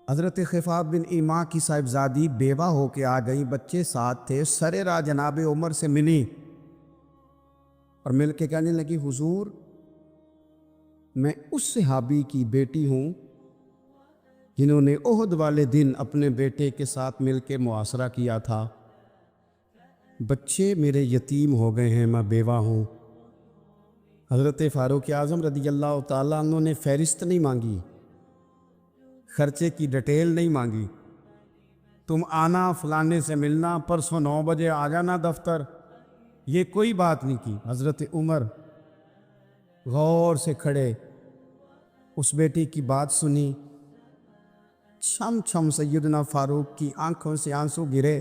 حضرت خفاف بن ایما کی صاحبزادی بیوہ ہو کے آ گئی، بچے ساتھ تھے، سرے راہ جناب عمر سے ملی اور مل کے کہنے لگی حضور میں اس صحابی کی بیٹی ہوں جنہوں نے احد والے دن اپنے بیٹے کے ساتھ مل کے معاشرہ کیا تھا، بچے میرے یتیم ہو گئے ہیں، میں بیوہ ہوں۔ حضرت فاروق اعظم رضی اللہ تعالیٰ عنہ نے فہرست نہیں مانگی، خرچے کی ڈیٹیل نہیں مانگی، تم آنا فلانے سے ملنا، پرسوں 9 بجے آ جانا دفتر، یہ کوئی بات نہیں کی۔ حضرت عمر غور سے کھڑے، اس بیٹی کی بات سنی، چھم چھم سیدنا فاروق کی آنکھوں سے آنسو گرے،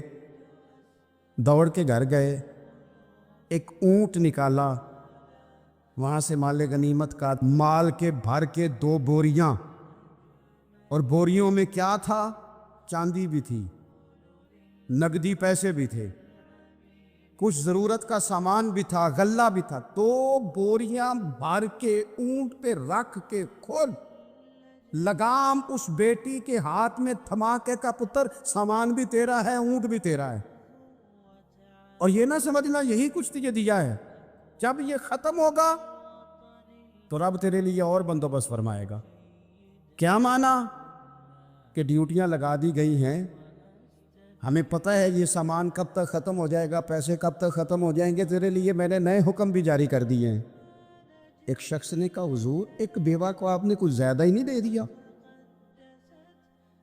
دوڑ کے گھر گئے، ایک اونٹ نکالا، وہاں سے مال غنیمت کا مال کے بھر کے 2 بوریاں، اور بوریوں میں کیا تھا؟ چاندی بھی تھی، نقدی پیسے بھی تھے، کچھ ضرورت کا سامان بھی تھا، غلہ بھی تھا، 2 بوریاں بھر کے اونٹ پہ رکھ کے کھول، لگام اس بیٹی کے ہاتھ میں تھما کے کا پتر سامان بھی تیرا ہے، اونٹ بھی تیرا ہے، اور یہ نہ سمجھنا یہی کچھ تجھے دیا ہے، جب یہ ختم ہوگا تو رب تیرے لیے اور بندوبست فرمائے گا۔ کیا مانا؟ کہ ڈیوٹیاں لگا دی گئی ہیں، ہمیں پتہ ہے یہ سامان کب تک ختم ہو جائے گا، پیسے کب تک ختم ہو جائیں گے، تیرے لیے میں نے نئے حکم بھی جاری کر دیے ہیں۔ ایک شخص نے کہا حضور ایک بیوہ کو آپ نے کچھ زیادہ ہی نہیں دے دیا؟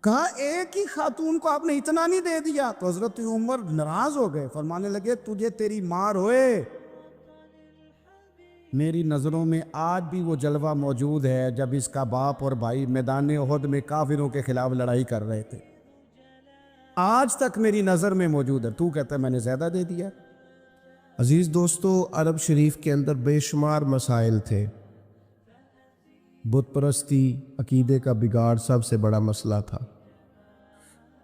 کہا ایک ہی خاتون کو آپ نے اتنا نہیں دے دیا؟ تو حضرت عمر ناراض ہو گئے، فرمانے لگے تجھے تیری مار ہوئے، میری نظروں میں آج بھی وہ جلوہ موجود ہے جب اس کا باپ اور بھائی میدان احد میں کافروں کے خلاف لڑائی کر رہے تھے، آج تک میری نظر میں موجود ہے، تو کہتا ہے میں نے زیادہ دے دیا۔ عزیز دوستو، عرب شریف کے اندر بے شمار مسائل تھے، بت پرستی، عقیدے کا بگاڑ سب سے بڑا مسئلہ تھا۔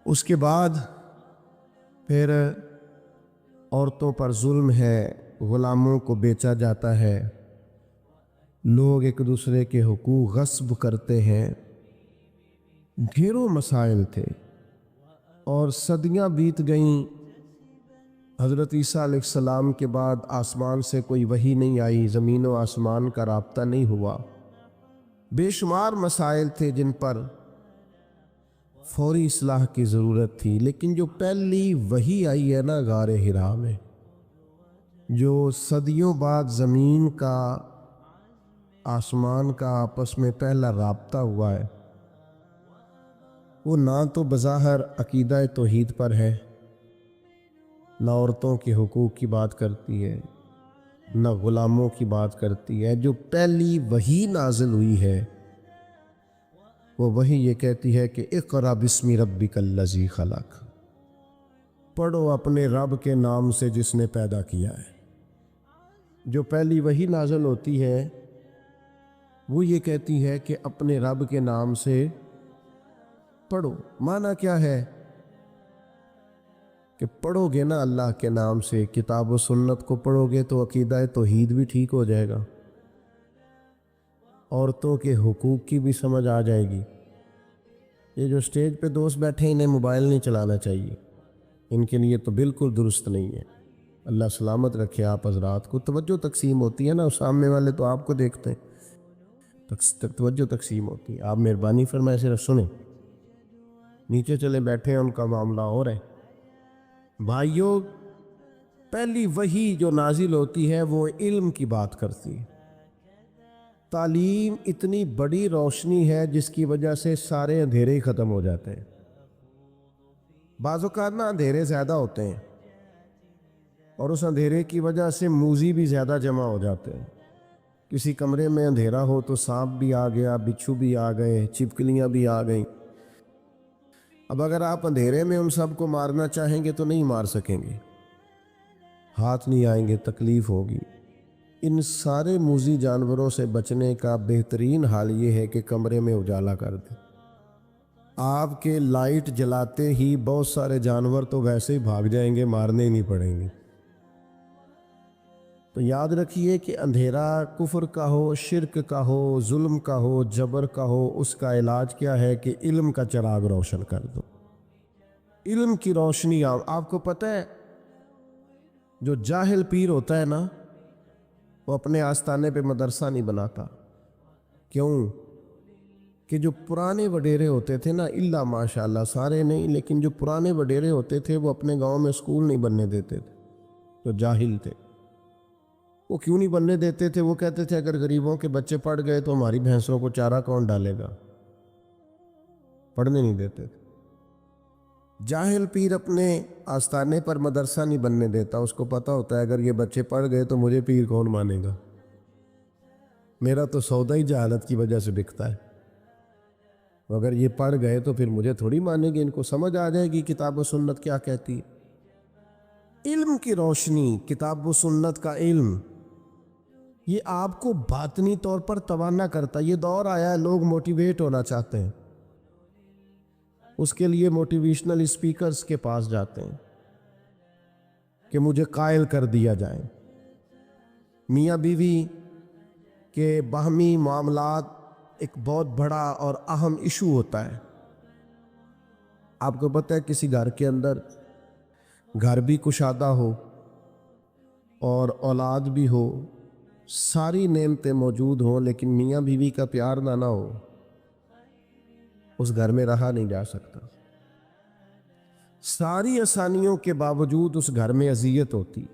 اس کے بعد پھر عورتوں پر ظلم ہے، غلاموں کو بیچا جاتا ہے، لوگ ایک دوسرے کے حقوق غصب کرتے ہیں، ڈھیروں مسائل تھے، اور صدیاں بیت گئیں۔ حضرت عیسیٰ علیہ السلام کے بعد آسمان سے کوئی وحی نہیں آئی، زمین و آسمان کا رابطہ نہیں ہوا، بے شمار مسائل تھے جن پر فوری اصلاح کی ضرورت تھی۔ لیکن جو پہلی وحی آئی ہے نا غار حرا میں، جو صدیوں بعد زمین کا آسمان کا آپس میں پہلا رابطہ ہوا ہے، وہ نہ تو بظاہر عقیدہ توحید پر ہے، نہ عورتوں کے حقوق کی بات کرتی ہے، نہ غلاموں کی بات کرتی ہے۔ جو پہلی وحی نازل ہوئی ہے وہ وحی یہ کہتی ہے کہ اقرأ بسم ربک الذی خلق، پڑھو اپنے رب کے نام سے جس نے پیدا کیا ہے۔ جو پہلی وحی نازل ہوتی ہے وہ یہ کہتی ہے کہ اپنے رب کے نام سے پڑھو۔ معنی کیا ہے؟ کہ پڑھو گے نا اللہ کے نام سے، کتاب و سنت کو پڑھو گے تو عقیدہ توحید بھی ٹھیک ہو جائے گا، عورتوں کے حقوق کی بھی سمجھ آ جائے گی۔ یہ جو سٹیج پہ دوست بیٹھے ہیں انہیں موبائل نہیں چلانا چاہیے، ان کے لیے تو بالکل درست نہیں ہے۔ اللہ سلامت رکھے آپ حضرات کو۔ توجہ تقسیم ہوتی ہے نا، سامنے والے تو آپ کو دیکھتے ہیں، توجہ تقسیم ہوتی ہے، آپ مہربانی فرمائے صرف سنیں، نیچے چلے بیٹھے ہیں ان کا معاملہ ہو رہا ہے۔ بھائیوں، پہلی وحی جو نازل ہوتی ہے وہ علم کی بات کرتی ہے۔ تعلیم اتنی بڑی روشنی ہے جس کی وجہ سے سارے اندھیرے ہی ختم ہو جاتے ہیں۔ بعض اوقات نا اندھیرے زیادہ ہوتے ہیں اور اس اندھیرے کی وجہ سے موذی بھی زیادہ جمع ہو جاتے ہیں۔ کسی کمرے میں اندھیرا ہو تو سانپ بھی آ گیا، بچھو بھی آ گئے، چھپکلیاں بھی آ گئیں۔ اب اگر آپ اندھیرے میں ان سب کو مارنا چاہیں گے تو نہیں مار سکیں گے، ہاتھ نہیں آئیں گے، تکلیف ہوگی۔ ان سارے موذی جانوروں سے بچنے کا بہترین حال یہ ہے کہ کمرے میں اجالا کر دیں۔ آپ کے لائٹ جلاتے ہی بہت سارے جانور تو ویسے ہی بھاگ جائیں گے، مارنے ہی نہیں پڑیں گے۔ تو یاد رکھیے کہ اندھیرا کفر کا ہو، شرک کا ہو، ظلم کا ہو، جبر کا ہو، اس کا علاج کیا ہے کہ علم کا چراغ روشن کر دو۔ علم کی روشنی آپ کو پتہ ہے جو جاہل پیر ہوتا ہے نا، وہ اپنے آستانے پہ مدرسہ نہیں بناتا۔ کیوں؟ کہ جو پرانے وڈیرے ہوتے تھے نا، اللہ ماشاءاللہ سارے نہیں، لیکن جو پرانے وڈیرے ہوتے تھے وہ اپنے گاؤں میں اسکول نہیں بننے دیتے تھے۔ جو جاہل تھے وہ کیوں نہیں بننے دیتے تھے؟ وہ کہتے تھے اگر غریبوں کے بچے پڑھ گئے تو ہماری بھینسوں کو چارہ کون ڈالے گا، پڑھنے نہیں دیتے تھے۔ جاہل پیر اپنے آستانے پر مدرسہ نہیں بننے دیتا، اس کو پتہ ہوتا ہے اگر یہ بچے پڑھ گئے تو مجھے پیر کون مانے گا، میرا تو سودا ہی جہالت کی وجہ سے بکتا ہے، اگر یہ پڑھ گئے تو پھر مجھے تھوڑی مانے گے، ان کو سمجھ آ جائے گی کتاب و سنت کیا کہتی ہے۔ علم کی روشنی، کتاب و سنت کا علم، یہ آپ کو باطنی طور پر توانا کرتا ہے۔ یہ دور آیا ہے لوگ موٹیویٹ ہونا چاہتے ہیں، اس کے لیے موٹیویشنل اسپیکرز کے پاس جاتے ہیں کہ مجھے قائل کر دیا جائے۔ میاں بیوی کے باہمی معاملات ایک بہت بڑا اور اہم ایشو ہوتا ہے۔ آپ کو پتہ ہے کسی گھر کے اندر گھر بھی کشادہ ہو اور اولاد بھی ہو، ساری نعمتیں موجود ہوں، لیکن میاں بیوی کا پیار نہ ہو، اس گھر میں رہا نہیں جا سکتا۔ ساری آسانیوں کے باوجود اس گھر میں اذیت ہوتی۔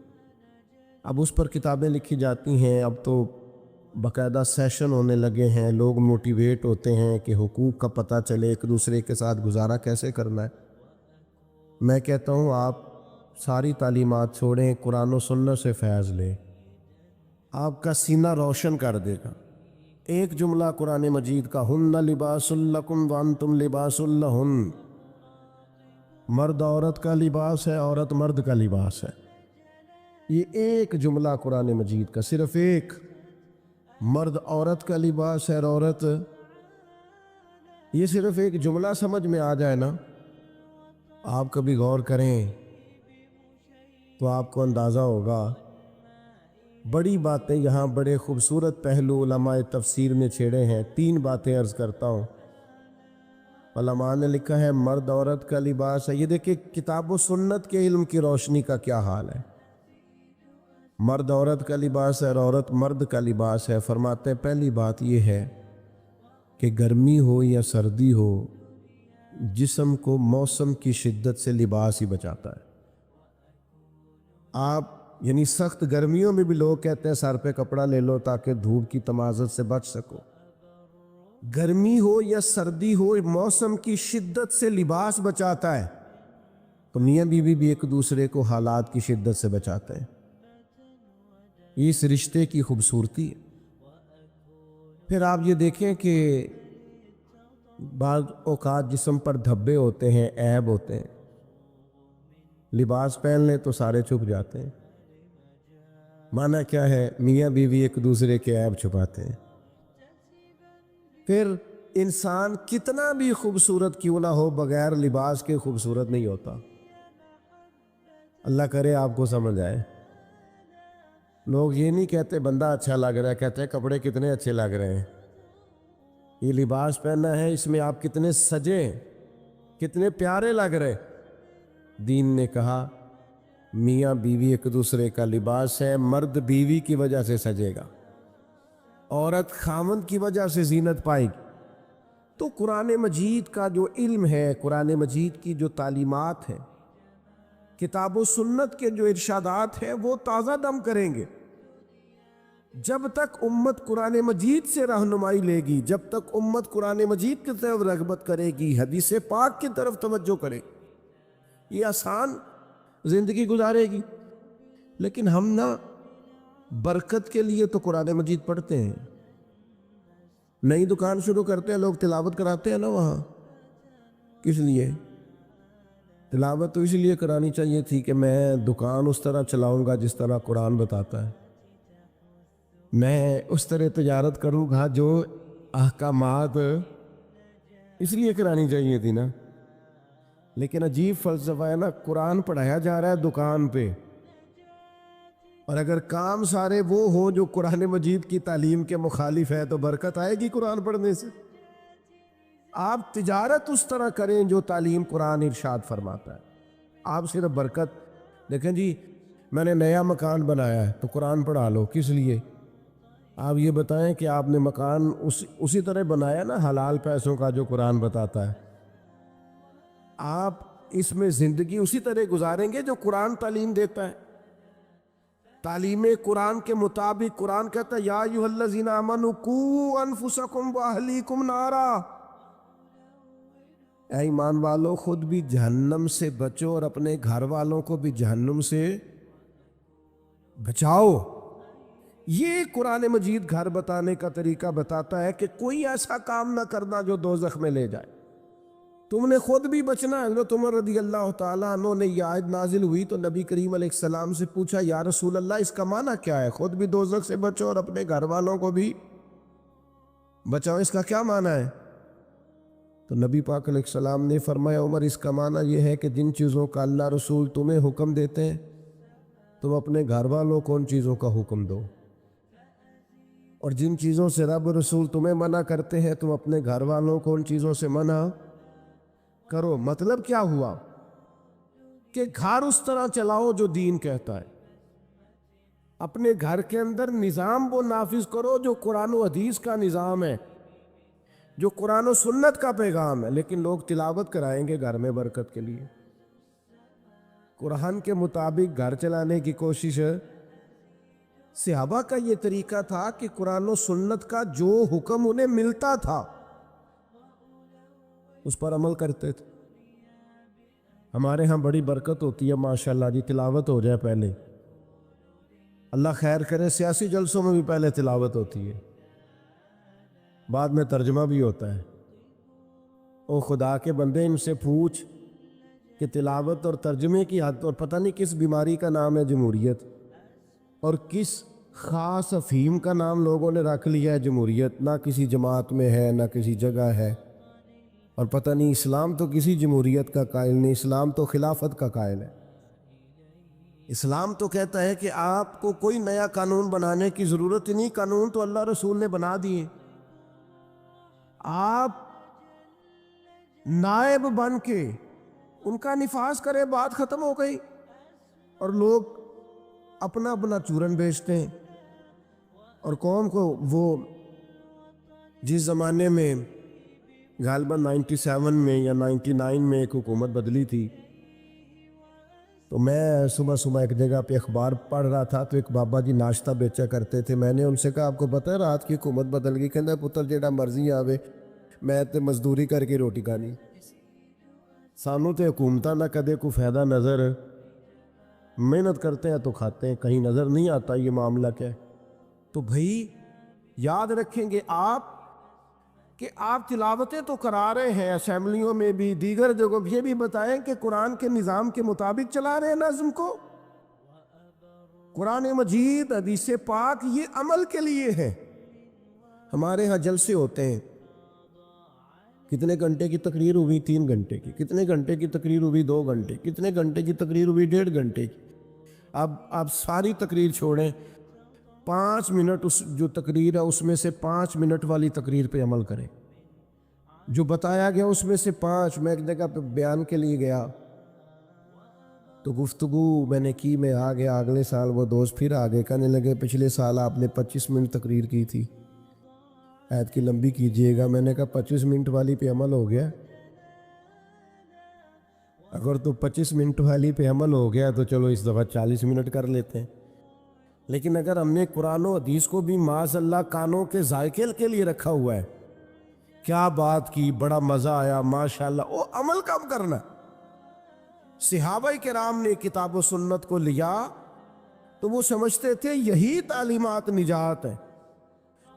اب اس پر کتابیں لکھی جاتی ہیں، اب تو باقاعدہ سیشن ہونے لگے ہیں، لوگ موٹیویٹ ہوتے ہیں کہ حقوق کا پتہ چلے، ایک دوسرے کے ساتھ گزارا کیسے کرنا ہے۔ میں کہتا ہوں آپ ساری تعلیمات چھوڑیں، قرآن و سنت سے فیض لیں، آپ کا سینہ روشن کر دے گا۔ ایک جملہ قرآن مجید کا، ہن لباس لکم وانتم لباس لہن، مرد عورت کا لباس ہے، عورت مرد کا لباس ہے۔ یہ ایک جملہ قرآن مجید کا، صرف ایک، مرد عورت کا لباس ہے اور عورت، یہ صرف ایک جملہ سمجھ میں آ جائے نا، آپ کبھی غور کریں تو آپ کو اندازہ ہوگا۔ بڑی باتیں یہاں بڑے خوبصورت پہلو علماء تفسیر نے چھیڑے ہیں۔ 3 باتیں عرض کرتا ہوں۔ علماء نے لکھا ہے مرد عورت کا لباس ہے۔ یہ دیکھیں کتاب و سنت کے علم کی روشنی کا کیا حال ہے۔ مرد عورت کا لباس ہے اور عورت مرد کا لباس ہے۔ فرماتے ہیں پہلی بات یہ ہے کہ گرمی ہو یا سردی ہو، جسم کو موسم کی شدت سے لباس ہی بچاتا ہے۔ آپ یعنی سخت گرمیوں میں بھی لوگ کہتے ہیں سر پہ کپڑا لے لو تاکہ دھوپ کی تمازت سے بچ سکو۔ گرمی ہو یا سردی ہو، موسم کی شدت سے لباس بچاتا ہے۔ تو میاں بیوی بھی ایک دوسرے کو حالات کی شدت سے بچاتے ہیں۔ اس رشتے کی خوبصورتی ہے۔ پھر آپ یہ دیکھیں کہ بعض اوقات جسم پر دھبے ہوتے ہیں، عیب ہوتے ہیں، لباس پہن لیں تو سارے چھپ جاتے ہیں۔ معنی کیا ہے؟ میاں بیوی ایک دوسرے کے عیب چھپاتے ہیں۔ پھر انسان کتنا بھی خوبصورت کیوں نہ ہو، بغیر لباس کے خوبصورت نہیں ہوتا۔ اللہ کرے آپ کو سمجھ آئے۔ لوگ یہ نہیں کہتے بندہ اچھا لگ رہا ہے، کہتے ہیں کپڑے کتنے اچھے لگ رہے ہیں، یہ لباس پہنا ہے اس میں آپ کتنے سجے، کتنے پیارے لگ رہے۔ دین نے کہا میاں بیوی ایک دوسرے کا لباس ہے، مرد بیوی کی وجہ سے سجے گا، عورت خامند کی وجہ سے زینت پائے گی۔ تو قرآن مجید کا جو علم ہے، قرآن مجید کی جو تعلیمات ہیں، کتاب و سنت کے جو ارشادات ہیں، وہ تازہ دم کریں گے۔ جب تک امت قرآن مجید سے رہنمائی لے گی، جب تک امت قرآن مجید کی طرف رغبت کرے گی، حدیث پاک کی طرف توجہ کرے، یہ آسان زندگی گزارے گی۔ لیکن ہم نا برکت کے لیے تو قرآن مجید پڑھتے ہیں، نئی دکان شروع کرتے ہیں لوگ تلاوت کراتے ہیں نا وہاں، کس لیے تلاوت؟ تو اس لیے کرانی چاہیے تھی کہ میں دکان اس طرح چلاؤں گا جس طرح قرآن بتاتا ہے، میں اس طرح تجارت کروں گا جو احکامات، اس لیے کرانی چاہیے تھی نا۔ لیکن عجیب فلسفہ ہے نا، قرآن پڑھایا جا رہا ہے دکان پہ، اور اگر کام سارے وہ ہوں جو قرآن مجید کی تعلیم کے مخالف ہے تو برکت آئے گی قرآن پڑھنے سے؟ آپ تجارت اس طرح کریں جو تعلیم قرآن ارشاد فرماتا ہے، آپ صرف برکت دیکھیں جی میں نے نیا مکان بنایا ہے تو قرآن پڑھا لو، کس لیے؟ آپ یہ بتائیں کہ آپ نے مکان اسی طرح بنایا نا حلال پیسوں کا جو قرآن بتاتا ہے؟ آپ اس میں زندگی اسی طرح گزاریں گے جو قرآن تعلیم دیتا ہے؟ تعلیم قرآن کے مطابق قرآن کہتا ہے یا ایھا الذین آمنوا قوا انفسکم واہلیکم نارا، اے ایمان والو خود بھی جہنم سے بچو اور اپنے گھر والوں کو بھی جہنم سے بچاؤ۔ یہ قرآن مجید گھر بتانے کا طریقہ بتاتا ہے کہ کوئی ایسا کام نہ کرنا جو دوزخ میں لے جائے، تم نے خود بھی بچنا ہے۔ حضرت عمر رضی اللہ تعالیٰ عنہ نے یہ آیت نازل ہوئی تو نبی کریم علیہ السلام سے پوچھا یا رسول اللہ اس کا معنی کیا ہے؟ خود بھی دوزخ سے بچو اور اپنے گھر والوں کو بھی بچاؤ، اس کا کیا معنی ہے؟ تو نبی پاک علیہ السلام نے فرمایا عمر اس کا معنی یہ ہے کہ جن چیزوں کا اللہ رسول تمہیں حکم دیتے ہیں تم اپنے گھر والوں کو ان چیزوں کا حکم دو، اور جن چیزوں سے رب رسول تمہیں منع کرتے ہیں تم اپنے گھر والوں کو ان چیزوں سے منع کرو۔ مطلب کیا ہوا کہ گھر اس طرح چلاؤ جو دین کہتا ہے، اپنے گھر کے اندر نظام وہ نافذ کرو جو قرآن و حدیث کا نظام ہے، جو قرآن و سنت کا پیغام ہے، لیکن لوگ تلاوت کرائیں گے گھر میں برکت کے لیے۔ قرآن کے مطابق گھر چلانے کی کوشش ہے۔ صحابہ کا یہ طریقہ تھا کہ قرآن و سنت کا جو حکم انہیں ملتا تھا اس پر عمل کرتے تھے۔ ہمارے ہاں بڑی برکت ہوتی ہے ماشاءاللہ جی، تلاوت ہو جائے پہلے، اللہ خیر کرے، سیاسی جلسوں میں بھی پہلے تلاوت ہوتی ہے، بعد میں ترجمہ بھی ہوتا ہے۔ او خدا کے بندے ان سے پوچھ کہ تلاوت اور ترجمے کی حد، اور پتہ نہیں کس بیماری کا نام ہے جمہوریت، اور کس خاص افہیم کا نام لوگوں نے رکھ لیا ہے جمہوریت، نہ کسی جماعت میں ہے نہ کسی جگہ ہے، اور پتہ نہیں اسلام تو کسی جمہوریت کا قائل نہیں، اسلام تو خلافت کا قائل ہے۔ اسلام تو کہتا ہے کہ آپ کو کوئی نیا قانون بنانے کی ضرورت ہی نہیں، قانون تو اللہ رسول نے بنا دیے، آپ نائب بن کے ان کا نفاذ کریں، بات ختم ہو گئی۔ اور لوگ اپنا اپنا چورن بیچتے ہیں، اور قوم کو وہ جس زمانے میں غالباً 97 میں یا 99 میں ایک حکومت بدلی تھی، تو میں صبح صبح ایک جگہ پہ اخبار پڑھ رہا تھا تو ایک بابا جی ناشتہ بیچا کرتے تھے، میں نے ان سے کہا آپ کو پتہ ہے رات کی حکومت بدل گئی؟ کہنا پتر جیڑا مرضی آوے میں تے مزدوری کر کے روٹی کھانی، سانوں تے حکومتاں نہ کدے کو فائدہ نظر، محنت کرتے ہیں تو کھاتے ہیں، کہیں نظر نہیں آتا یہ معاملہ کیا ہے۔ تو بھائی یاد رکھیں گے آپ کہ آپ تلاوتیں تو کرا رہے ہیں اسمبلیوں میں بھی، دیگر جگہوں یہ بھی بتائیں کہ قرآن کے نظام کے مطابق چلا رہے ہیں نظم کو۔ قرآن مجید حدیث پاک یہ عمل کے لیے ہے۔ ہمارے ہاں جلسے ہوتے ہیں، کتنے گھنٹے کی تقریر ہوئی؟ 3 گھنٹے کی۔ کتنے گھنٹے کی تقریر ہوئی؟ 2 گھنٹے۔ کتنے گھنٹے کی تقریر ہوئی؟ 1.5 گھنٹے کی۔ اب آپ ساری تقریر چھوڑیں، 5 منٹ اس جو تقریر ہے اس میں سے 5 منٹ والی تقریر پہ عمل کریں، جو بتایا گیا اس میں سے 5۔ میں ایک جگہ پہ بیان کے لیے گیا تو گفتگو میں نے کی، میں آ گیا، اگلے سال وہ دوست پھر آگے کہنے لگے پچھلے سال آپ نے 25 منٹ تقریر کی تھی، عید کی لمبی کیجئے گا۔ میں نے کہا 25 منٹ والی پہ عمل ہو گیا؟ اگر تو 25 منٹ والی پہ عمل ہو گیا تو چلو اس دفعہ 40 منٹ کر لیتے ہیں، لیکن اگر ہم نے قرآن و حدیث کو بھی معاذ اللہ کانوں کے ذائقے کے لیے رکھا ہوا ہے، کیا بات کی، بڑا مزہ آیا ماشاءاللہ، وہ عمل کب کرنا؟ صحابہ کرام نے کتاب و سنت کو لیا تو وہ سمجھتے تھے یہی تعلیمات نجات ہے،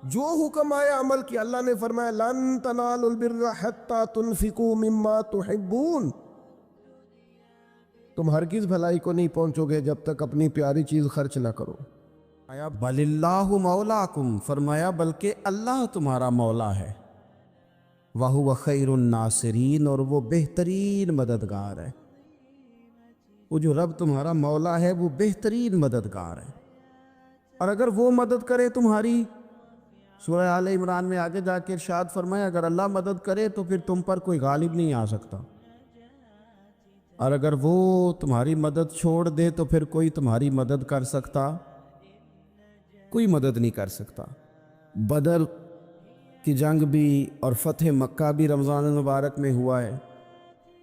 جو حکم آیا عمل کیا۔ اللہ نے فرمایا لن تنالوا البر حتی تنفقوا مما تحبون، تم ہرگز بھلائی کو نہیں پہنچو گے جب تک اپنی پیاری چیز خرچ نہ کرو۔ آیا بل اللہ مولاکم، فرمایا بلکہ اللہ تمہارا مولا ہے، وَهُوَ خَيْرُ النَّاصِرِينَ، اور وہ بہترین مددگار ہے۔ وہ جو رب تمہارا مولا ہے وہ بہترین مددگار ہے۔ اور اگر وہ مدد کرے تمہاری، سورہ آل عمران میں آگے جا کے ارشاد فرمایا اگر اللہ مدد کرے تو پھر تم پر کوئی غالب نہیں آ سکتا، اور اگر وہ تمہاری مدد چھوڑ دے تو پھر کوئی تمہاری مدد کر سکتا؟ کوئی مدد نہیں کر سکتا۔ بدر کی جنگ بھی اور فتح مکہ بھی رمضان المبارک میں ہوا ہے۔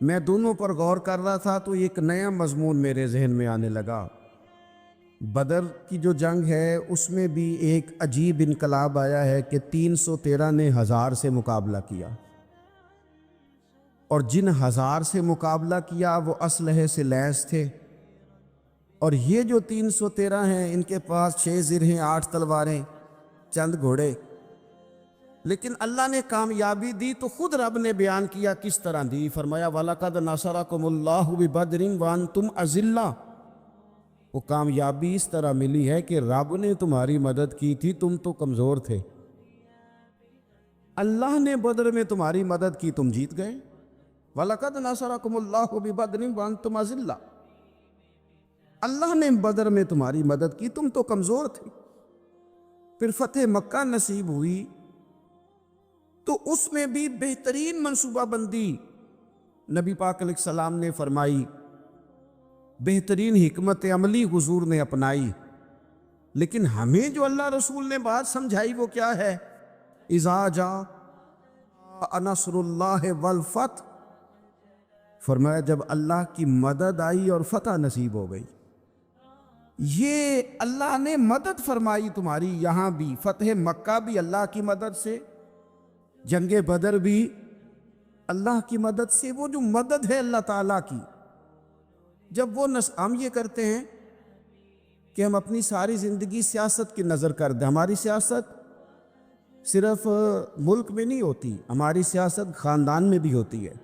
میں دونوں پر غور کر رہا تھا تو ایک نیا مضمون میرے ذہن میں آنے لگا۔ بدر کی جو جنگ ہے اس میں بھی ایک عجیب انقلاب آیا ہے کہ 313 نے 1000 سے مقابلہ کیا، اور جن 1000 سے مقابلہ کیا وہ اسلحے سے لیس تھے، اور یہ جو 313 ہیں ان کے پاس 6 زرہیں، 8 تلواریں، چند گھوڑے، لیکن اللہ نے کامیابی دی تو خود رب نے بیان کیا کس طرح دی، فرمایا وَلَقَدْ نَصَرَكُمُ اللَّهُ بِبَدْرٍ وَأَنْتُمْ أَذِلَّةٌ۔ وہ کامیابی اس طرح ملی ہے کہ رب نے تمہاری مدد کی تھی، تم تو کمزور تھے، اللہ نے بدر میں تمہاری مدد کی، تم جیت گئے۔ وَلَقَدْ نَصَرَكُمُ اللَّهُ بِبَدْرٍ وَأَنْتُمْ أَذِلَّةٌ، اللہ نے بدر میں تمہاری مدد کی، تم تو کمزور تھے۔ پھر فتح مکہ نصیب ہوئی تو اس میں بھی بہترین منصوبہ بندی نبی پاک علیہ السلام نے فرمائی، بہترین حکمت عملی حضور نے اپنائی، لیکن ہمیں جو اللہ رسول نے بات سمجھائی وہ کیا ہے؟ اذا جاء نصر اللہ والفتح، فرمایا جب اللہ کی مدد آئی اور فتح نصیب ہو گئی۔ یہ اللہ نے مدد فرمائی تمہاری، یہاں بھی فتح مکہ بھی اللہ کی مدد سے، جنگ بدر بھی اللہ کی مدد سے۔ وہ جو مدد ہے اللہ تعالیٰ کی، جب وہ ہم یہ کرتے ہیں کہ ہم اپنی ساری زندگی سیاست کی نظر کر دیں، ہماری سیاست صرف ملک میں نہیں ہوتی، ہماری سیاست خاندان میں بھی ہوتی ہے،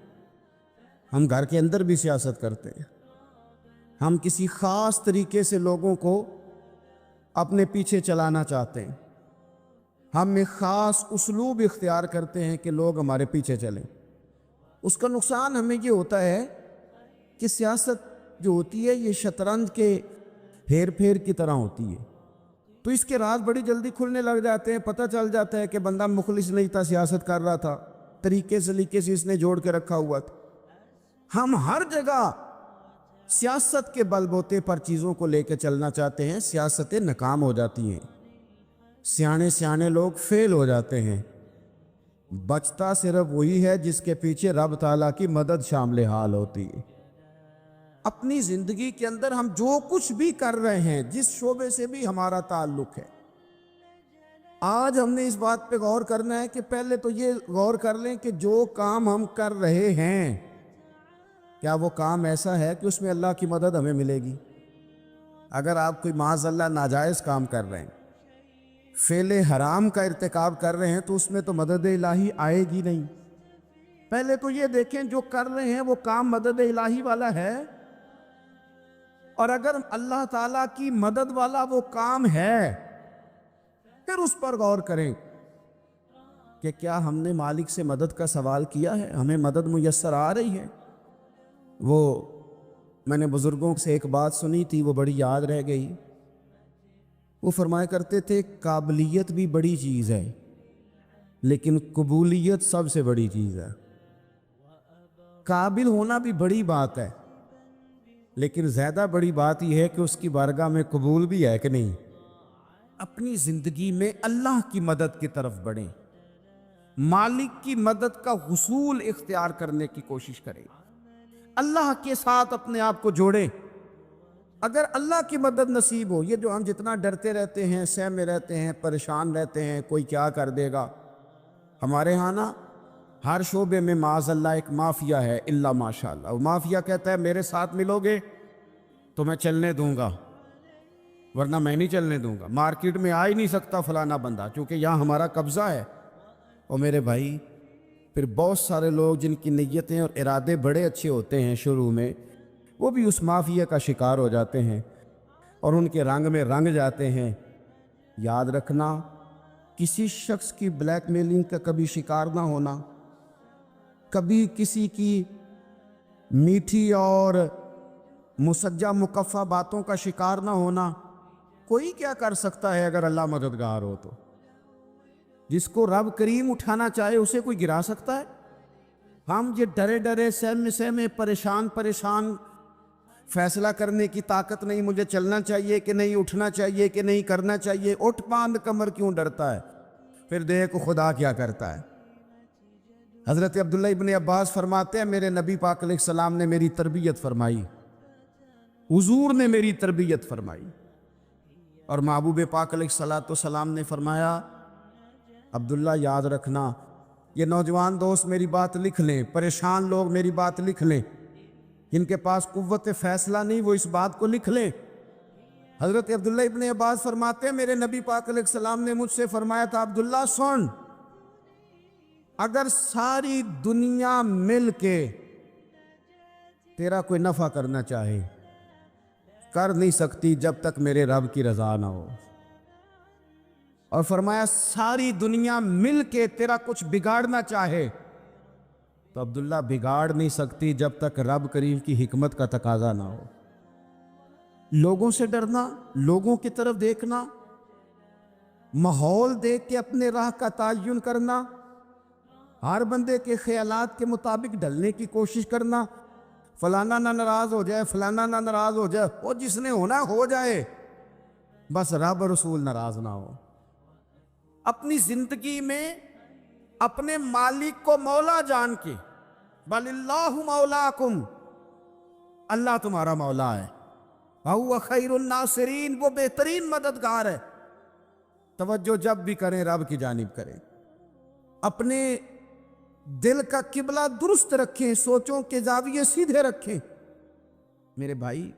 ہم گھر کے اندر بھی سیاست کرتے ہیں، ہم کسی خاص طریقے سے لوگوں کو اپنے پیچھے چلانا چاہتے ہیں، ہم ایک خاص اسلوب اختیار کرتے ہیں کہ لوگ ہمارے پیچھے چلیں۔ اس کا نقصان ہمیں یہ ہوتا ہے کہ سیاست جو ہوتی ہے یہ شطرنج کے ہیر پھیر کی طرح ہوتی ہے، تو اس کے راز بڑی جلدی کھلنے لگ جاتے ہیں، پتہ چل جاتا ہے کہ بندہ مخلص نہیں تھا، سیاست کر رہا تھا، طریقے سلیقے سے اس نے جوڑ کے رکھا ہوا تھا۔ ہم ہر جگہ سیاست کے بل بوتے پر چیزوں کو لے کے چلنا چاہتے ہیں، سیاستیں ناکام ہو جاتی ہیں، سیانے لوگ فیل ہو جاتے ہیں، بچتا صرف وہی ہے جس کے پیچھے رب تعالیٰ کی مدد شامل حال ہوتی ہے۔ اپنی زندگی کے اندر ہم جو کچھ بھی کر رہے ہیں، جس شعبے سے بھی ہمارا تعلق ہے، آج ہم نے اس بات پہ غور کرنا ہے کہ پہلے تو یہ غور کر لیں کہ جو کام ہم کر رہے ہیں کیا وہ کام ایسا ہے کہ اس میں اللہ کی مدد ہمیں ملے گی؟ اگر آپ کوئی معاذ اللہ ناجائز کام کر رہے ہیں، فعل حرام کا ارتکاب کر رہے ہیں، تو اس میں تو مدد الہی آئے گی نہیں۔ پہلے تو یہ دیکھیں جو کر رہے ہیں وہ کام مدد الہی والا ہے، اور اگر اللہ تعالیٰ کی مدد والا وہ کام ہے پھر اس پر غور کریں کہ کیا ہم نے مالک سے مدد کا سوال کیا ہے، ہمیں مدد میسر آ رہی ہے۔ وہ میں نے بزرگوں سے ایک بات سنی تھی، وہ بڑی یاد رہ گئی۔ وہ فرمایا کرتے تھے قابلیت بھی بڑی چیز ہے لیکن قبولیت سب سے بڑی چیز ہے۔ قابل ہونا بھی بڑی بات ہے لیکن زیادہ بڑی بات یہ ہے کہ اس کی بارگاہ میں قبول بھی ہے کہ نہیں۔ اپنی زندگی میں اللہ کی مدد کی طرف بڑھیں، مالک کی مدد کا حصول اختیار کرنے کی کوشش کریں، اللہ کے ساتھ اپنے آپ کو جوڑیں۔ اگر اللہ کی مدد نصیب ہو، یہ جو ہم جتنا ڈرتے رہتے ہیں، سہمے رہتے ہیں، پریشان رہتے ہیں کوئی کیا کر دے گا، ہمارے ہاں نا ہر شعبے میں معاذ اللہ ایک مافیا ہے، الا ماشاء اللہ۔ وہ مافیا کہتا ہے میرے ساتھ ملو گے تو میں چلنے دوں گا ورنہ میں نہیں چلنے دوں گا، مارکیٹ میں آ ہی نہیں سکتا فلانا بندہ چونکہ یہاں ہمارا قبضہ ہے۔ اور میرے بھائی پھر بہت سارے لوگ جن کی نیتیں اور ارادے بڑے اچھے ہوتے ہیں شروع میں، وہ بھی اس مافیا کا شکار ہو جاتے ہیں اور ان کے رنگ میں رنگ جاتے ہیں۔ یاد رکھنا، کسی شخص کی بلیک میلنگ کا کبھی شکار نہ ہونا، کبھی کسی کی میٹھی اور مسجع مکفہ باتوں کا شکار نہ ہونا، کوئی کیا کر سکتا ہے اگر اللہ مددگار ہو تو؟ جس کو رب کریم اٹھانا چاہے اسے کوئی گرا سکتا ہے؟ ہم یہ ڈرے ڈرے سہمے سہمے پریشان پریشان فیصلہ کرنے کی طاقت نہیں، مجھے چلنا چاہیے کہ نہیں، اٹھنا چاہیے کہ نہیں، کرنا چاہیے، اٹھ باندھ کمر کیوں ڈرتا ہے؟ پھر دیکھ خدا کیا کرتا ہے۔ حضرت عبداللہ ابن عباس فرماتے ہیں میرے نبی پاک علیہ السلام نے میری تربیت فرمائی، حضور نے میری تربیت فرمائی، اور محبوب پاک علیہ السلام نے فرمایا عبداللہ یاد رکھنا، یہ نوجوان دوست میری بات لکھ لیں، پریشان لوگ میری بات لکھ لیں، جن کے پاس قوت فیصلہ نہیں وہ اس بات کو لکھ لیں۔ حضرت عبداللہ ابن عباس فرماتے ہیں میرے نبی پاک علیہ السلام نے مجھ سے فرمایا تھا عبداللہ سن، اگر ساری دنیا مل کے تیرا کوئی نفع کرنا چاہے کر نہیں سکتی جب تک میرے رب کی رضا نہ ہو، اور فرمایا ساری دنیا مل کے تیرا کچھ بگاڑنا چاہے تو عبداللہ بگاڑ نہیں سکتی جب تک رب کریم کی حکمت کا تقاضا نہ ہو۔ لوگوں سے ڈرنا، لوگوں کی طرف دیکھنا، ماحول دیکھ کے اپنے راہ کا تعین کرنا، ہر بندے کے خیالات کے مطابق ڈھلنے کی کوشش کرنا، فلانا نہ ناراض ہو جائے، فلانا نہ ناراض ہو جائے، وہ جس نے ہونا ہو جائے، بس رب رسول ناراض نہ ہو۔ اپنی زندگی میں اپنے مالک کو مولا جان کے، بل اللہ مولاکم، اللہ تمہارا مولا ہے، وَهُوَ خَيْرُ النَّاصِرِينَ، وہ بہترین مددگار ہے۔ توجہ جب بھی کریں رب کی جانب کریں، اپنے دل کا قبلہ درست رکھیں، سوچوں کے زاویے سیدھے رکھیں۔ میرے بھائی،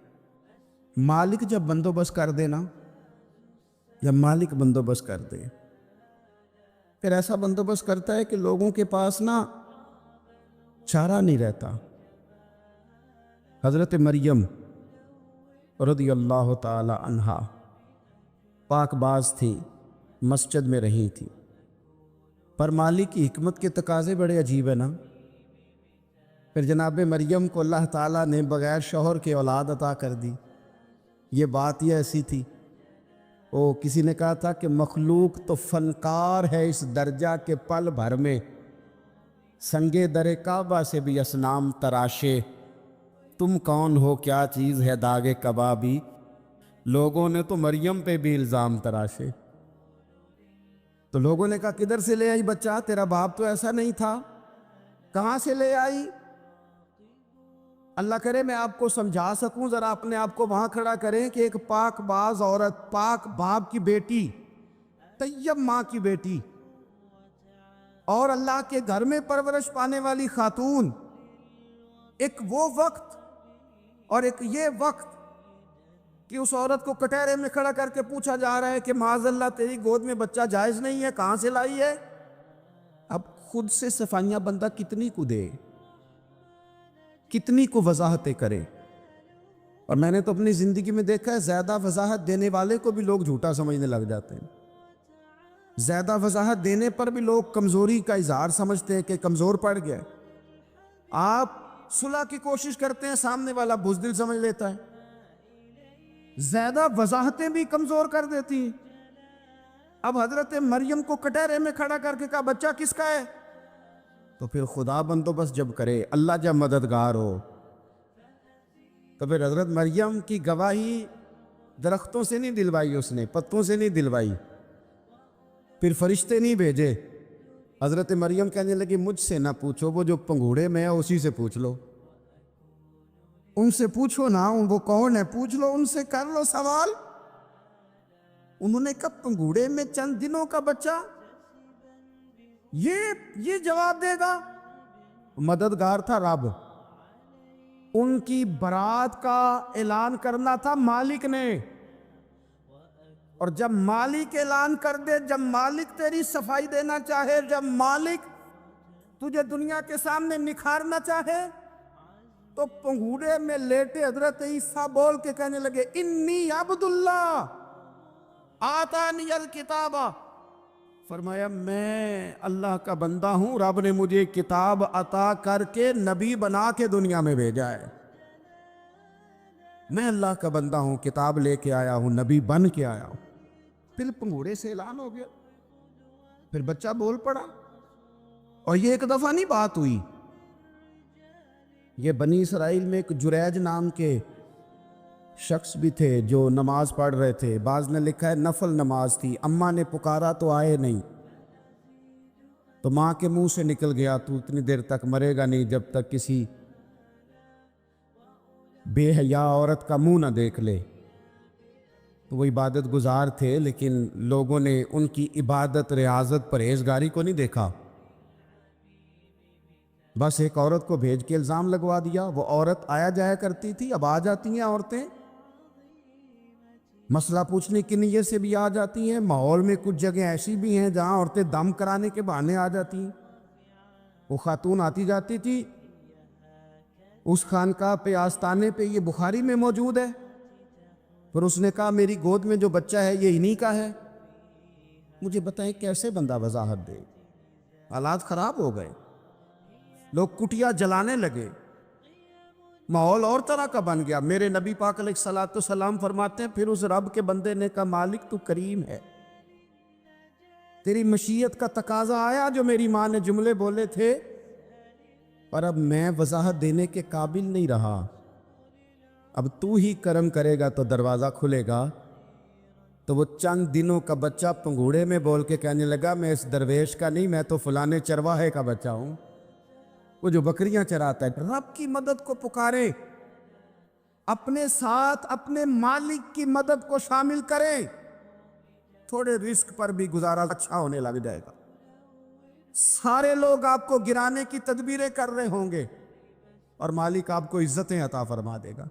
مالک جب بندوبست کر دے نا، جب مالک بندوبست کر دے، پھر ایسا بندوبست کرتا ہے کہ لوگوں کے پاس نا چارہ نہیں رہتا۔ حضرت مریم رضی اللہ تعالی عنہا پاک باز تھی، مسجد میں رہی تھی، پر مالک کی حکمت کے تقاضے بڑے عجیب ہیں نا۔ پھر جناب مریم کو اللہ تعالیٰ نے بغیر شوہر کے اولاد عطا کر دی۔ یہ بات ہی ایسی تھی، کسی نے کہا تھا کہ مخلوق تو فنکار ہے اس درجہ کے پل بھر میں سنگے در کعبہ سے بھی اصنام تراشے، تم کون ہو کیا چیز ہے داغ کبابی، لوگوں نے تو مریم پہ بھی الزام تراشے۔ تو لوگوں نے کہا کدھر سے لے آئی بچہ، تیرا باپ تو ایسا نہیں تھا، کہاں سے لے آئی؟ اللہ کرے میں آپ کو سمجھا سکوں، ذرا اپنے آپ کو وہاں کھڑا کریں کہ ایک پاک باز عورت، پاک باپ کی بیٹی، طیب ماں کی بیٹی، اور اللہ کے گھر میں پرورش پانے والی خاتون، ایک وہ وقت اور ایک یہ وقت کہ اس عورت کو کٹہرے میں کھڑا کر کے پوچھا جا رہا ہے کہ معاذ اللہ تیری گود میں بچہ جائز نہیں ہے، کہاں سے لائی ہے؟ اب خود سے صفائیاں بندہ کتنی کو دے، کتنی کو وضاحتیں کرے۔ اور میں نے تو اپنی زندگی میں دیکھا ہے زیادہ وضاحت دینے والے کو بھی لوگ جھوٹا سمجھنے لگ جاتے ہیں، زیادہ وضاحت دینے پر بھی لوگ کمزوری کا اظہار سمجھتے ہیں کہ کمزور پڑ گیا۔ آپ صلح کی کوشش کرتے ہیں، سامنے والا بزدل سمجھ لیتا ہے، زیادہ وضاحتیں بھی کمزور کر دیتی ہیں۔ اب حضرت مریم کو کٹہرے میں کھڑا کر کے کہا بچہ کس کا ہے؟ تو پھر خدا بندوبست جب کرے، اللہ جب مددگار ہو، تو پھر حضرت مریم کی گواہی درختوں سے نہیں دلوائی، اس نے پتوں سے نہیں دلوائی، پھر فرشتے نہیں بھیجے۔ حضرت مریم کہنے لگی مجھ سے نہ پوچھو، وہ جو پنگوڑے میں ہے اسی سے پوچھ لو، ان سے پوچھو نا، وہ کون ہے پوچھ لو، ان سے کر لو سوال۔ انہوں نے کہا پنگوڑے میں چند دنوں کا بچہ یہ جواب دے گا؟ مددگار تھا رب، ان کی برات کا اعلان کرنا تھا مالک نے، اور جب مالک اعلان کر دے، جب مالک تیری صفائی دینا چاہے، جب مالک تجھے دنیا کے سامنے نکھارنا چاہے، تو پنگوڑے میں لیٹے حضرت عیسیٰ بول کے کہنے لگے انی عبداللہ آتانی الکتاب، فرمایا میں اللہ کا بندہ ہوں، رب نے مجھے کتاب عطا کر کے نبی بنا کے دنیا میں بھیجا ہے، میں اللہ کا بندہ ہوں، کتاب لے کے آیا ہوں، نبی بن کے آیا ہوں۔ پھر پنگوڑے سے اعلان ہو گیا، پھر بچہ بول پڑا۔ اور یہ ایک دفعہ نہیں بات ہوئی، یہ بنی اسرائیل میں ایک جریج نام کے شخص بھی تھے جو نماز پڑھ رہے تھے، بعض نے لکھا ہے نفل نماز تھی، اماں نے پکارا تو آئے نہیں، تو ماں کے منہ سے نکل گیا تو اتنی دیر تک مرے گا نہیں جب تک کسی بے حیا عورت کا منہ نہ دیکھ لے۔ تو وہ عبادت گزار تھے، لیکن لوگوں نے ان کی عبادت، ریاضت، پرہیزگاری کو نہیں دیکھا، بس ایک عورت کو بھیج کے الزام لگوا دیا۔ وہ عورت آیا جایا کرتی تھی، اب آ جاتی ہیں عورتیں، مسئلہ پوچھنے کی نیت سے بھی آ جاتی ہیں۔ ماحول میں کچھ جگہ ایسی بھی ہیں جہاں عورتیں دم کرانے کے بہانے آ جاتی ہیں۔ وہ خاتون آتی جاتی تھی، اس خانقاہ پہ، آستانے پہ، یہ بخاری میں موجود ہے، پھر اس نے کہا میری گود میں جو بچہ ہے یہ انہی کا ہے۔ مجھے بتائیں کیسے بندہ وضاحت دے؟ حالات خراب ہو گئے، لوگ کٹیا جلانے لگے، ماحول اور طرح کا بن گیا۔ میرے نبی پاک علیہ الصلوۃ والسلام فرماتے ہیں پھر اس رب کے بندے نے کہا مالک تو کریم ہے، تیری مشیت کا تقاضا آیا جو میری ماں نے جملے بولے تھے، پر اب میں وضاحت دینے کے قابل نہیں رہا، اب تو ہی کرم کرے گا تو دروازہ کھلے گا۔ تو وہ چند دنوں کا بچہ پنگوڑے میں بول کے کہنے لگا میں اس درویش کا نہیں، میں تو فلانے چرواہے کا بچہ ہوں، وہ جو بکریاں چراتا ہے۔ رب کی مدد کو پکارے، اپنے ساتھ اپنے مالک کی مدد کو شامل کریں، تھوڑے رزق پر بھی گزارا اچھا ہونے لگ جائے گا۔ سارے لوگ آپ کو گرانے کی تدبیریں کر رہے ہوں گے اور مالک آپ کو عزتیں عطا فرما دے گا،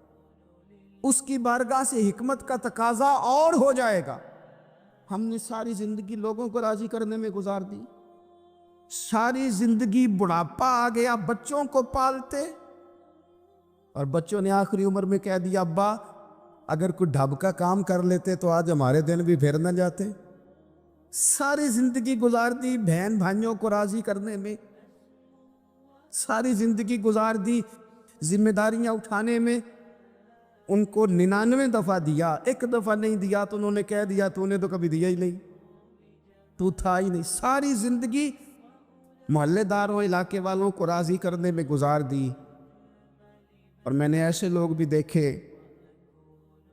اس کی بارگاہ سے حکمت کا تقاضا اور ہو جائے گا۔ ہم نے ساری زندگی لوگوں کو راضی کرنے میں گزار دی، ساری زندگی بڑھاپا آ گیا بچوں کو پالتے، اور بچوں نے آخری عمر میں کہہ دیا ابا اگر کوئی ڈھب کا کام کر لیتے تو آج ہمارے دن بھی پھر نہ جاتے۔ ساری زندگی گزار دی بہن بھائیوں کو راضی کرنے میں، ساری زندگی گزار دی ذمہ داریاں اٹھانے میں، ان کو 99 دفعہ دیا، ایک دفعہ نہیں دیا تو انہوں نے کہہ دیا تو نے تو کبھی دیا ہی نہیں، تو تھا ہی نہیں۔ ساری زندگی محلے داروں، علاقے والوں کو راضی کرنے میں گزار دی۔ اور میں نے ایسے لوگ بھی دیکھے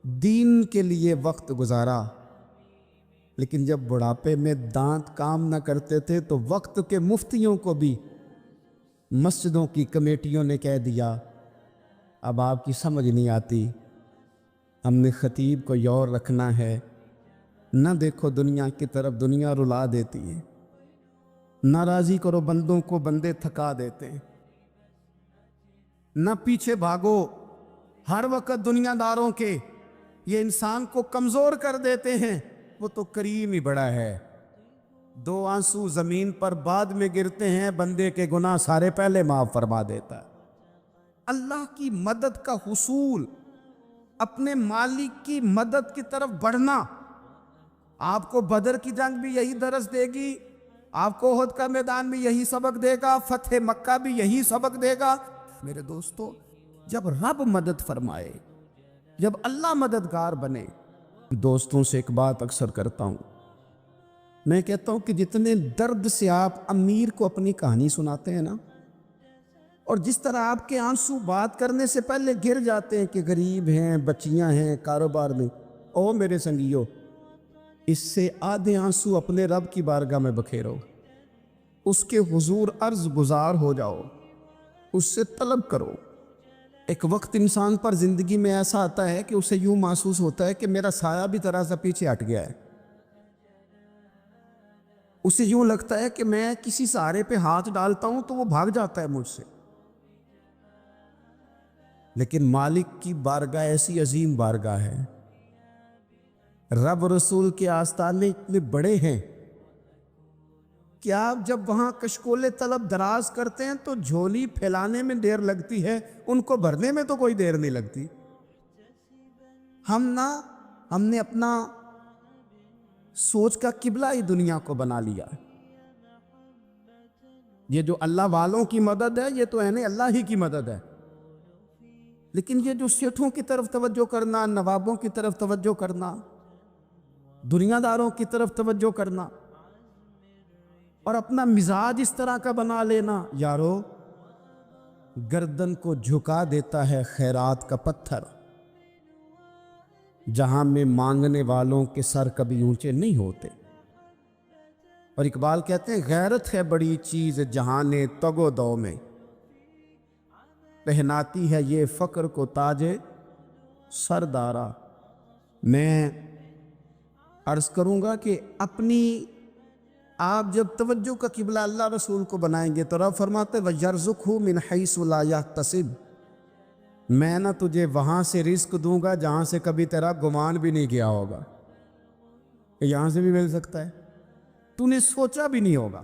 دین کے لیے وقت گزارا، لیکن جب بڑھاپے میں دانت کام نہ کرتے تھے تو وقت کے مفتیوں کو بھی مسجدوں کی کمیٹیوں نے کہہ دیا اب آپ کی سمجھ نہیں آتی، ہم نے خطیب کو یور رکھنا ہے، نہ دیکھو دنیا کی طرف، دنیا رلا دیتی ہے، ناراضی کرو بندوں کو، بندے تھکا دیتے ہیں، نہ پیچھے بھاگو ہر وقت دنیا داروں کے، یہ انسان کو کمزور کر دیتے ہیں، وہ تو کریم ہی بڑا ہے، 2 آنسو زمین پر بعد میں گرتے ہیں، بندے کے گناہ سارے پہلے معاف فرما دیتا ہے۔ اللہ کی مدد کا حصول، اپنے مالک کی مدد کی طرف بڑھنا، آپ کو بدر کی جنگ بھی یہی درس دے گی، آپ کو احد کا میدان بھی یہی سبق دے گا، فتح مکہ بھی یہی سبق دے گا۔ میرے دوستو، جب رب مدد فرمائے، جب اللہ مددگار بنے، دوستوں سے ایک بات اکثر کرتا ہوں، میں کہتا ہوں کہ جتنے درد سے آپ امیر کو اپنی کہانی سناتے ہیں نا، اور جس طرح آپ کے آنسو بات کرنے سے پہلے گر جاتے ہیں کہ غریب ہیں، بچیاں ہیں، کاروبار میں، او میرے سنگیو، اس سے آدھے آنسو اپنے رب کی بارگاہ میں بکھیرو، اس کے حضور عرض گزار ہو جاؤ، اس سے طلب کرو۔ ایک وقت انسان پر زندگی میں ایسا آتا ہے کہ اسے یوں محسوس ہوتا ہے کہ میرا سایہ بھی ذرا سا پیچھے ہٹ گیا ہے، اسے یوں لگتا ہے کہ میں کسی سہارے پہ ہاتھ ڈالتا ہوں تو وہ بھاگ جاتا ہے مجھ سے، لیکن مالک کی بارگاہ ایسی عظیم بارگاہ ہے، رب رسول کے آستانے اتنے بڑے ہیں کہ آپ جب وہاں کشکول طلب دراز کرتے ہیں تو جھولی پھیلانے میں دیر لگتی ہے، ان کو بھرنے میں تو کوئی دیر نہیں لگتی۔ ہم نے اپنا سوچ کا قبلہ ہی دنیا کو بنا لیا۔ یہ جو اللہ والوں کی مدد ہے یہ تو اللہ ہی کی مدد ہے، لیکن یہ جو سیٹھوں کی طرف توجہ کرنا، نوابوں کی طرف توجہ کرنا، دنیا داروں کی طرف توجہ کرنا اور اپنا مزاج اس طرح کا بنا لینا، یارو گردن کو جھکا دیتا ہے خیرات کا پتھر، جہاں میں مانگنے والوں کے سر کبھی اونچے نہیں ہوتے۔ اور اقبال کہتے ہیں غیرت ہے بڑی چیز جہان تگ و دو میں، پہناتی ہے یہ فقر کو تاج سردارا۔ میں عرض کروں گا کہ اپنی آپ جب توجہ کا قبلہ اللہ رسول کو بنائیں گے تو رب فرماتے وَيَرْزُقْهُ مِنْ حَيْثُ لَا يَحْتَسِبُ، میں نہ تجھے وہاں سے رزق دوں گا جہاں سے کبھی تیرا گمان بھی نہیں کیا ہوگا کہ یہاں سے بھی مل سکتا ہے، تو نے سوچا بھی نہیں ہوگا۔